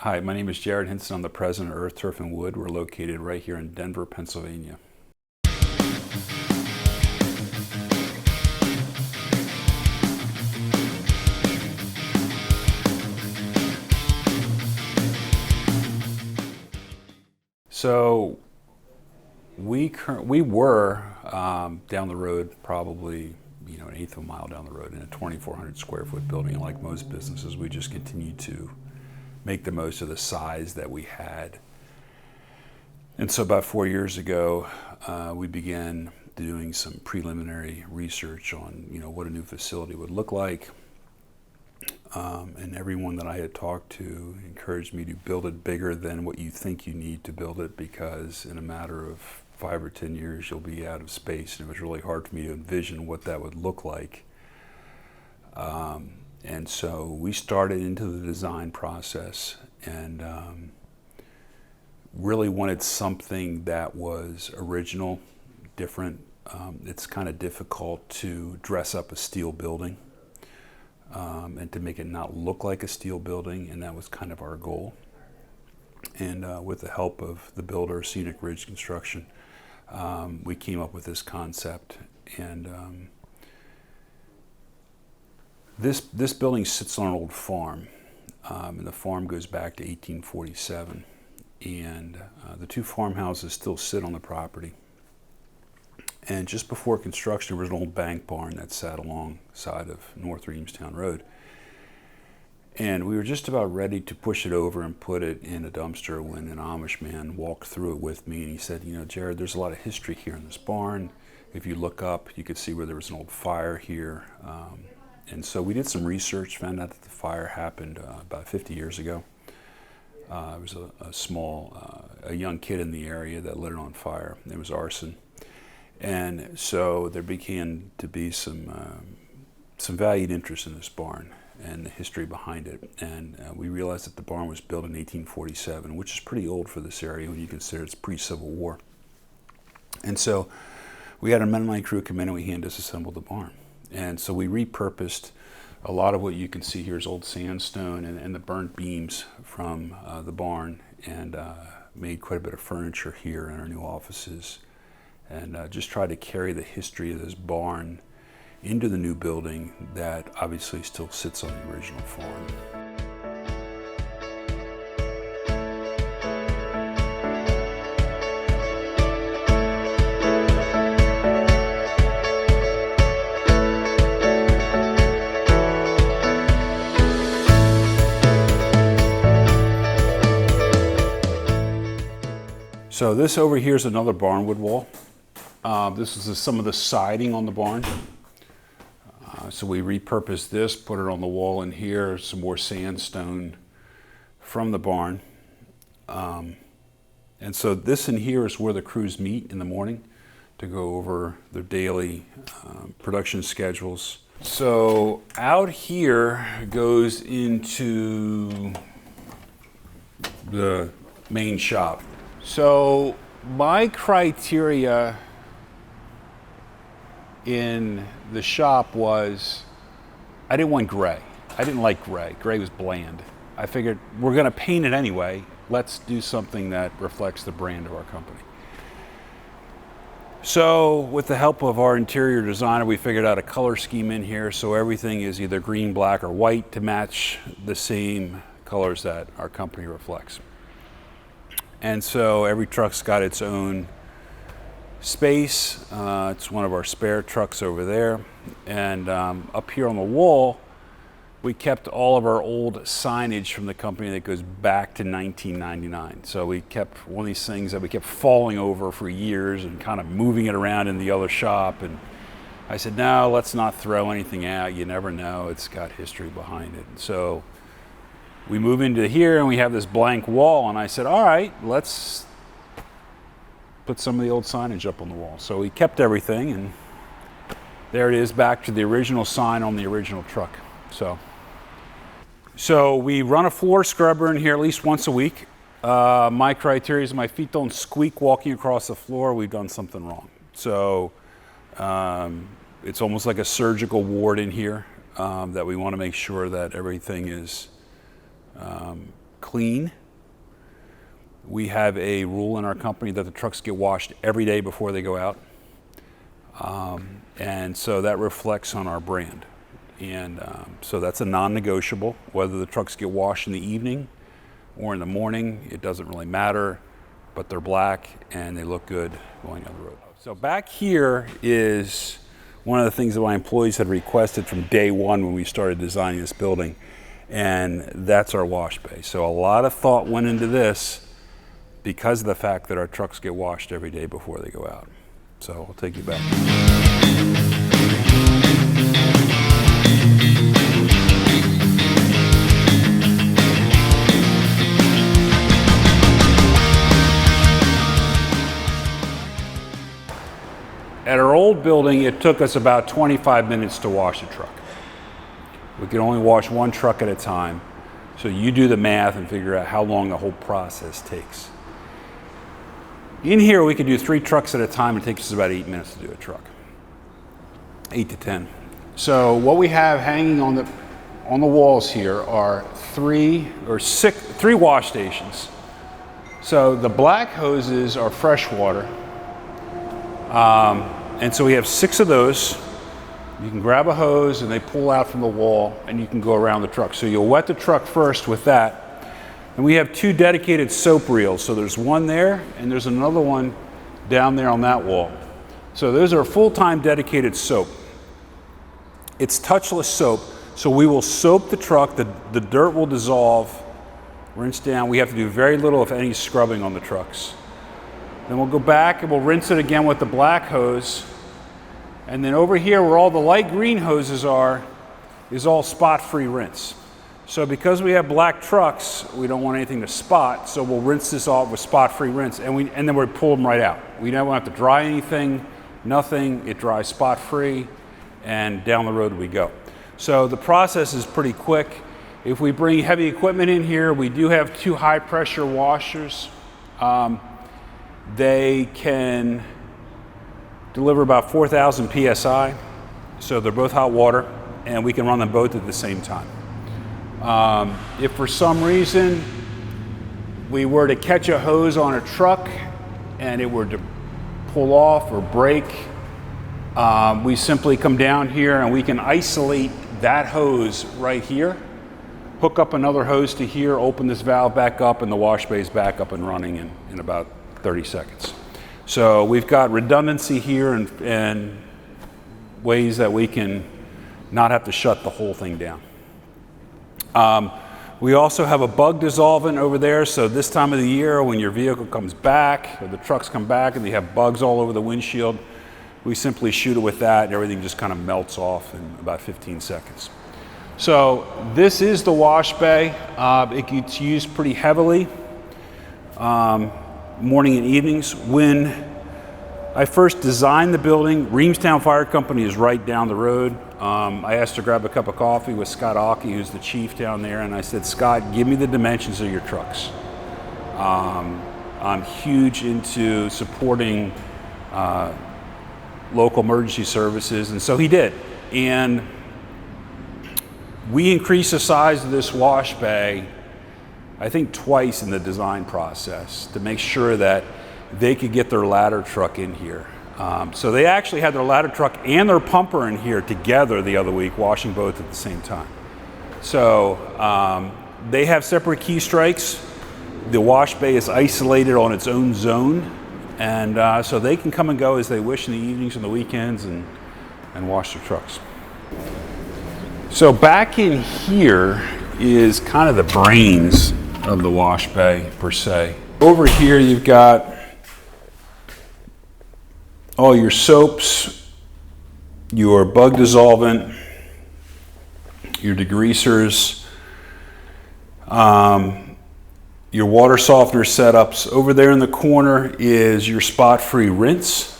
Hi, my name is Jared Hinson. I'm the president of Earth, Turf, and Wood. We're located right here in Denver, Pennsylvania. So we were down the road, probably an eighth of a mile down the road, in a 2,400 square foot building. And like most businesses, we just continued to make the most of the size that we had. And so about 4 years ago, we began doing some preliminary research on what a new facility would look like. And everyone that I had talked to encouraged me to build it bigger than what you think you need to build it, because in a matter of 5 or 10 years you'll be out of space. And it was really hard for me to envision what that would look like. And so we started into the design process and really wanted something that was original, different. It's kind of difficult to dress up a steel building and to make it not look like a steel building, and that was kind of our goal. And with the help of the builder, Scenic Ridge Construction, we came up with this concept. And this building sits on an old farm, and the farm goes back to 1847. And the two farmhouses still sit on the property. And just before construction, there was an old bank barn that sat alongside of North Reamstown Road. And we were just about ready to push it over and put it in a dumpster when an Amish man walked through it with me, and he said, Jared, there's a lot of history here in this barn. If you look up, you could see where there was an old fire here. And so we did some research, found out that the fire happened about 50 years ago. There was a young kid in the area that lit it on fire. It was arson. And so there began to be some valued interest in this barn and the history behind it. And we realized that the barn was built in 1847, which is pretty old for this area when you consider it's pre-Civil War. And so we had a men-line crew come in and we hand disassembled the barn. And so we repurposed a lot of what you can see here is old sandstone and the burnt beams from the barn, and made quite a bit of furniture here in our new offices. And just try to carry the history of this barn into the new building that obviously still sits on the original farm. So this over here is another barnwood wall. This is some of the siding on the barn. So we repurposed this, put it on the wall in here, some more sandstone from the barn. And so this in here is where the crews meet in the morning to go over their daily production schedules. So out here goes into the main shop. So my criteria in the shop was, I didn't want gray. I didn't like gray. Gray was bland. I figured we're going to paint it anyway. Let's do something that reflects the brand of our company. So with the help of our interior designer, we figured out a color scheme in here. So everything is either green, black, or white to match the same colors that our company reflects. And so every truck's got its own space. It's one of our spare trucks over there. And up here on the wall, we kept all of our old signage from the company that goes back to 1999. So we kept one of these things that we kept falling over for years and kind of moving it around in the other shop. And I said, no, let's not throw anything out. You never know. It's got history behind it. And so we move into here and we have this blank wall, and I said, all right, let's put some of the old signage up on the wall. So we kept everything, and there it is, back to the original sign on the original truck. So we run a floor scrubber in here at least once a week. My criteria is my feet don't squeak walking across the floor. We've done something wrong. So it's almost like a surgical ward in here that we want to make sure that everything is clean. We have a rule in our company that the trucks get washed every day before they go out. And so that reflects on our brand. And so that's a non-negotiable. Whether the trucks get washed in the evening or in the morning, it doesn't really matter, but they're black and they look good going down the road. So back here is one of the things that my employees had requested from day one when we started designing this building, and that's our wash bay. So a lot of thought went into this because of the fact that our trucks get washed every day before they go out. So I'll take you back. At our old building, it took us about 25 minutes to wash a truck. We could only wash one truck at a time. So you do the math and figure out how long the whole process takes. In here, we could do 3 trucks at a time. It takes us about 8 minutes to do a truck. 8 to 10. So what we have hanging on the walls here are 3 wash stations. So the black hoses are fresh water. And so we have 6 of those. You can grab a hose and they pull out from the wall and you can go around the truck. So you'll wet the truck first with that. And we have 2 dedicated soap reels. So there's one there and there's another one down there on that wall. So those are full-time dedicated soap. It's touchless soap. So we will soap the truck, the dirt will dissolve, rinse down. We have to do very little, if any, scrubbing on the trucks. Then we'll go back and we'll rinse it again with the black hose. And then over here where all the light green hoses are, is all spot-free rinse. So because we have black trucks, we don't want anything to spot, so we'll rinse this off with spot-free rinse, and then we pull them right out. We don't have to dry anything, nothing. It dries spot-free, and down the road we go. So the process is pretty quick. If we bring heavy equipment in here, we do have 2 high-pressure washers. They can deliver about 4,000 PSI, so they're both hot water, and we can run them both at the same time. If for some reason we were to catch a hose on a truck and it were to pull off or break, we simply come down here and we can isolate that hose right here, hook up another hose to here, open this valve back up, and the wash bay is back up and running in about 30 seconds. So we've got redundancy here and ways that we can not have to shut the whole thing down. We also have a bug dissolvent over there, so this time of the year when your vehicle comes back, or the trucks come back and they have bugs all over the windshield, we simply shoot it with that and everything just kind of melts off in about 15 seconds. So this is the wash bay. It gets used pretty heavily morning and evenings. When I first designed the building, Reamstown Fire Company is right down the road. I asked to grab a cup of coffee with Scott Aki, who's the chief down there, and I said, Scott, give me the dimensions of your trucks. I'm huge into supporting local emergency services, and so he did. And we increased the size of this wash bay, I think twice in the design process, to make sure that they could get their ladder truck in here. So they actually had their ladder truck and their pumper in here together the other week, washing both at the same time. So they have separate key strikes. The wash bay is isolated on its own zone, and so they can come and go as they wish in the evenings and the weekends and wash their trucks. So back in here is kind of the brains of the wash bay per se. Over here you've got all your soaps, your bug dissolvent, your degreasers, your water softener setups. Over there in the corner is your spot-free rinse.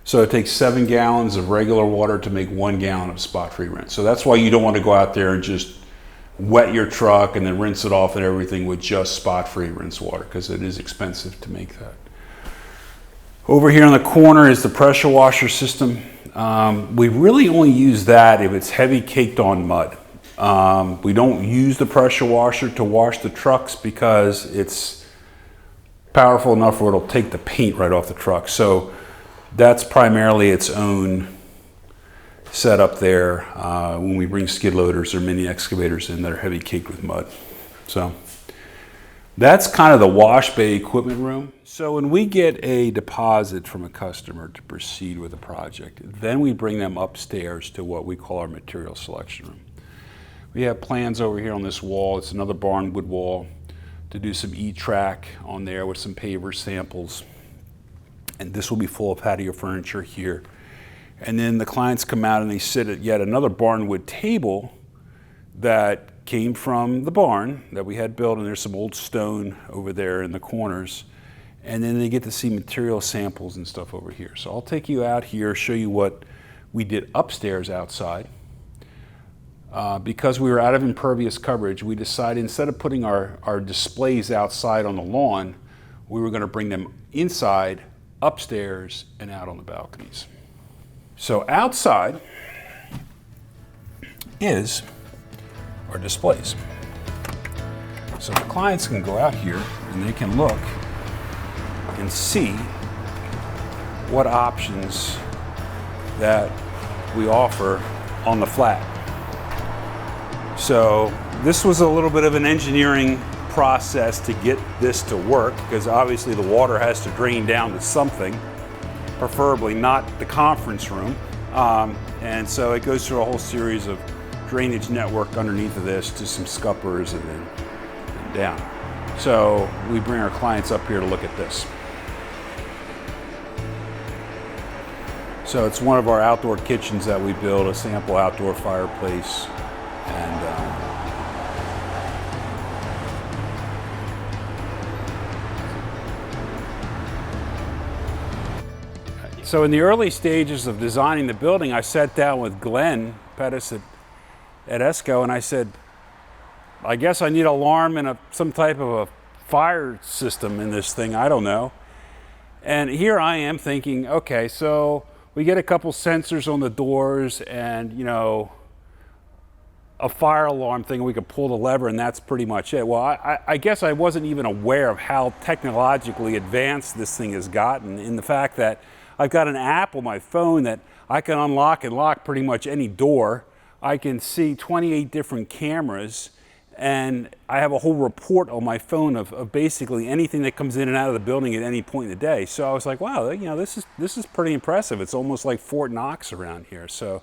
So it takes 7 gallons of regular water to make 1 gallon of spot-free rinse. So that's why you don't want to go out there and just wet your truck and then rinse it off and everything with just spot-free rinse water, because it is expensive to make that. Over here in the corner is the pressure washer system. We really only use that if it's heavy caked on mud. We don't use the pressure washer to wash the trucks because it's powerful enough where it'll take the paint right off the truck. So that's primarily its own setup there when we bring skid loaders or mini excavators in that are heavy caked with mud. So that's kind of the wash bay equipment room. So when we get a deposit from a customer to proceed with a project, then we bring them upstairs to what we call our material selection room. We have plans over here on this wall. It's another barnwood wall to do some E-track on there with some paver samples. And this will be full of patio furniture here. And then the clients come out and they sit at yet another barnwood table that came from the barn that we had built, and there's some old stone over there in the corners. And then they get to see material samples and stuff over here. So I'll take you out here, show you what we did upstairs outside. Because we were out of impervious coverage, we decided instead of putting our displays outside on the lawn, we were going to bring them inside, upstairs, and out on the balconies. So outside is our displays. So the clients can go out here and they can look and see what options that we offer on the flat. So this was a little bit of an engineering process to get this to work, because obviously the water has to drain down to something, preferably not the conference room. And so it goes through a whole series of drainage network underneath of this to some scuppers and then down. So we bring our clients up here to look at this. So it's one of our outdoor kitchens that we build, a sample outdoor fireplace. And so in the early stages of designing the building, I sat down with Glenn Pettis at ESCO, and I said, I guess I need an alarm and some type of a fire system in this thing, I don't know. And here I am thinking, okay, so we get a couple sensors on the doors and, you know, a fire alarm thing, we could pull the lever and that's pretty much it. Well, I guess I wasn't even aware of how technologically advanced this thing has gotten, in the fact that I've got an app on my phone that I can unlock and lock pretty much any door. I can see 28 different cameras, and I have a whole report on my phone of basically anything that comes in and out of the building at any point in the day. So I was like, wow, you know, this is pretty impressive. It's almost like Fort Knox around here. So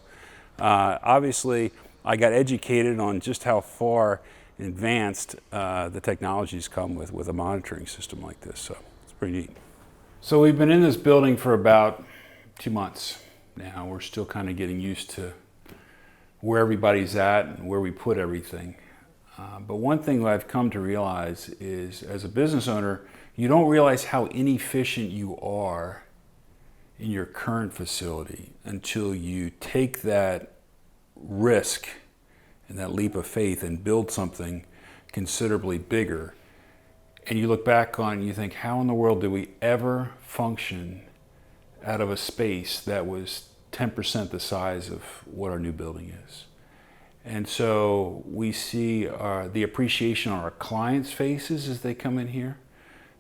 obviously I got educated on just how far advanced the technology's come with a monitoring system like this. So it's pretty neat. So we've been in this building for about 2 months now. We're still kind of getting used to where everybody's at and where we put everything. But one thing that I've come to realize is, as a business owner, you don't realize how inefficient you are in your current facility until you take that risk and that leap of faith and build something considerably bigger. And you look back on and you think, how in the world did we ever function out of a space that was 10% the size of what our new building is? And so we see the appreciation on our clients' faces as they come in here.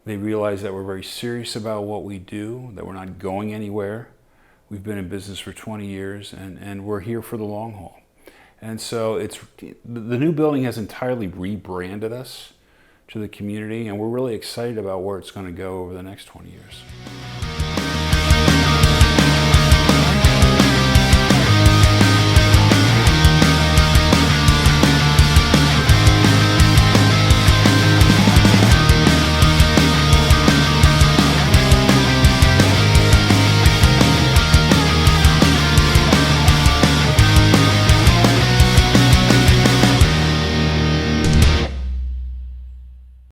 They realize that we're very serious about what we do, that we're not going anywhere. We've been in business for 20 years and we're here for the long haul. And so the new building has entirely rebranded us to the community, and we're really excited about where it's going to go over the next 20 years.